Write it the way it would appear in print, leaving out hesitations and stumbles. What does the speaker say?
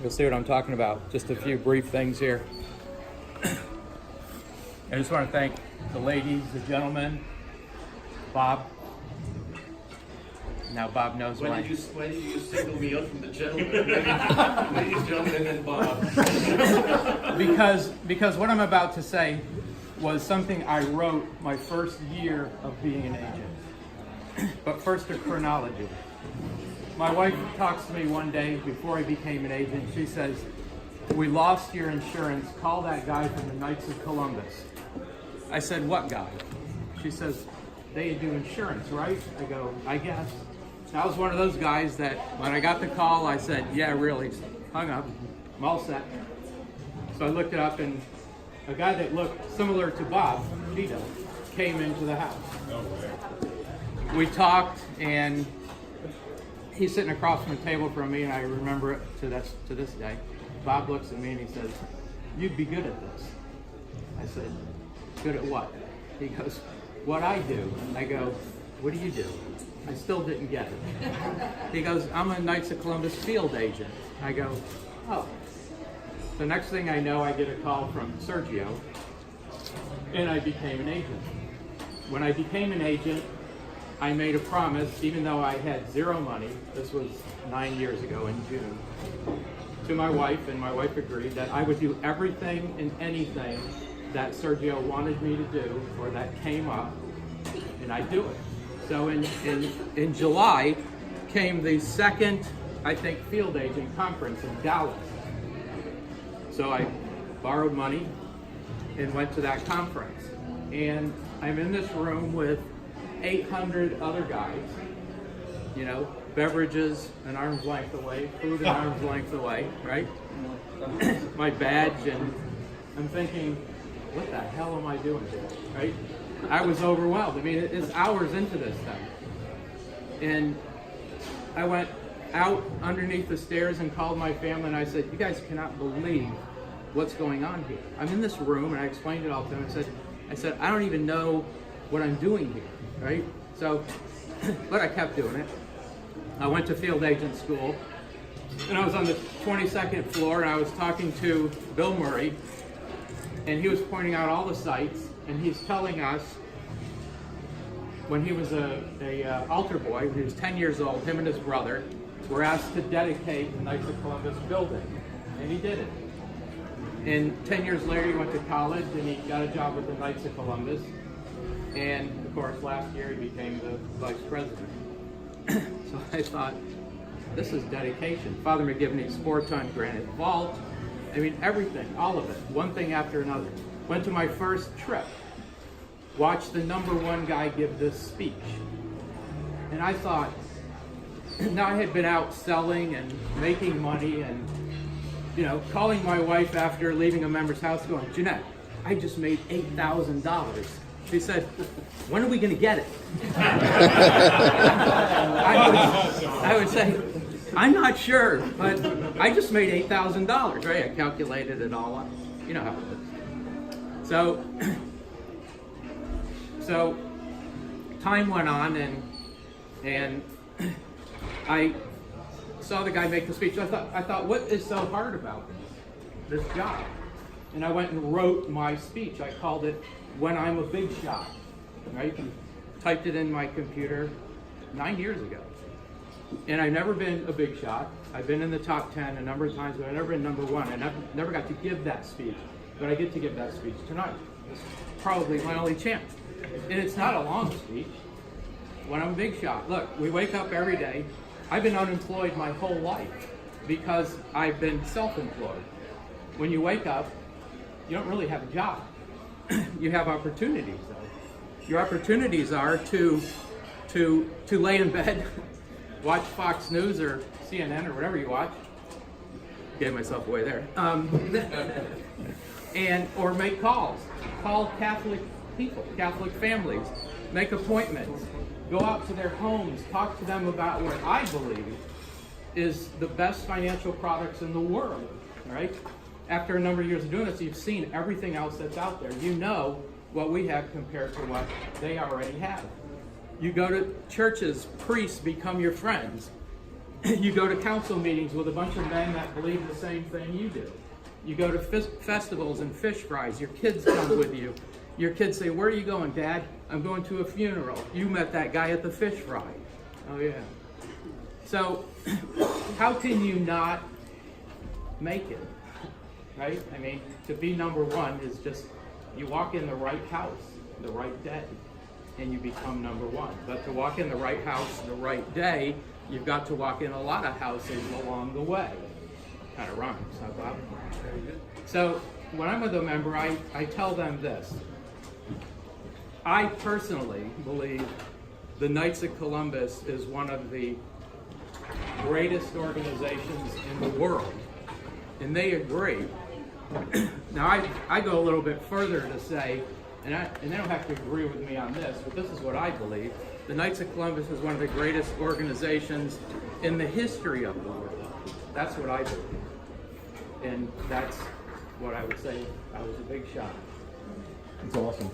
You'll see what I'm talking about. Just a few brief things here. I just want to thank the ladies, the gentlemen, Bob. Now Bob knows why. When did you single me out from the gentlemen? Ladies, gentlemen, and then Bob. because what I'm about to say was something I wrote my first year of being an agent. But first, a chronology. My wife talks to me one day before I became an agent. She says, "We lost your insurance. Call that guy from the Knights of Columbus." I said, "What guy?" She says, "They do insurance, right?" I go, "I guess." I was one of those guys that when I got the call, I said, "Yeah, really." Hung up. I'm all set. So I looked it up, and a guy that looked similar to Bob, Tito, came into the house. We talked, and he's sitting across from the table from me, and I remember it to this day. Bob looks at me and he says, "You'd be good at this." I said, "Good at what?" He goes, "What I do." I go, "What do you do?" I still didn't get it. He goes, "I'm a Knights of Columbus field agent." I go, "Oh." The next thing I know, I get a call from Sergio, and I became an agent. When I became an agent, I made a promise, even though I had zero money, this was 9 years ago in June, to my wife, and my wife agreed that I would do everything and anything that Sergio wanted me to do or that came up, and I'd do it. So in July came the second, I think, field agent conference in Dallas. So I borrowed money and went to that conference. And I'm in this room with 800 other guys, you know, beverages an arm's length away, food an arm's length away, right? My badge, and I'm thinking, what the hell am I doing here, right? I was overwhelmed. I mean, it's hours into this thing. And I went out underneath the stairs and called my family, and I said, "You guys cannot believe what's going on here. I'm in this room," and I explained it all to them. I said, "I don't even know what I'm doing here," right? So, but I kept doing it. I went to field agent school, and I was on the 22nd floor, and I was talking to Bill Murray, and he was pointing out all the sites, and he's telling us when he was a altar boy, when he was 10 years old, him and his brother were asked to dedicate the Knights of Columbus building, and he did it. And 10 years later, he went to college, and he got a job with the Knights of Columbus. And of course, last year he became the vice president. So I thought, this is dedication. Father McGivney's 4-ton granite vault. I mean, everything, all of it, one thing after another. Went to my first trip, watched the #1 guy give this speech. And I thought, now I had been out selling and making money and, you know, calling my wife after leaving a member's house going, "Jeanette, I just made $8,000. She said, "When are we going to get it?" I would say, "I'm not sure, but I just made $8,000, right?" I calculated it all up. You know how it is. So time went on, and I saw the guy make the speech. I thought, what is so hard about this job? And I went and wrote my speech. I called it "When I'm a Big Shot," right? Typed it in my computer 9 years ago. And I've never been a big shot. I've been in the top 10 a number of times, but I've never been #1. I never got to give that speech, but I get to give that speech tonight. It's probably my only chance. And it's not a long speech. When I'm a big shot, look, we wake up every day. I've been unemployed my whole life because I've been self-employed. When you wake up, you don't really have a job. You have opportunities, though. Your opportunities are to lay in bed, watch Fox News or CNN or whatever you watch. Gave myself away there. Or make calls. Call Catholic people, Catholic families. Make appointments. Go out to their homes. Talk to them about what I believe is the best financial products in the world, right? After a number of years of doing this, you've seen everything else that's out there. You know what we have compared to what they already have. You go to churches, priests become your friends. You go to council meetings with a bunch of men that believe the same thing you do. You go to festivals and fish fries. Your kids come with you. Your kids say, "Where are you going, Dad?" "I'm going to a funeral." "You met that guy at the fish fry." "Oh yeah." So how can you not make it, right? I mean, to be number one is just, you walk in the right house, the right day, and you become number one. But to walk in the right house, the right day, you've got to walk in a lot of houses along the way. Kind of rhymes, huh, Bob? So when I'm with a member, I tell them this. I personally believe the Knights of Columbus is one of the greatest organizations in the world, and they agree. Now I go a little bit further to say, and they don't have to agree with me on this, but this is what I believe. The Knights of Columbus is one of the greatest organizations in the history of the world. That's what I believe. And that's what I would say. I was a big shot. That's awesome.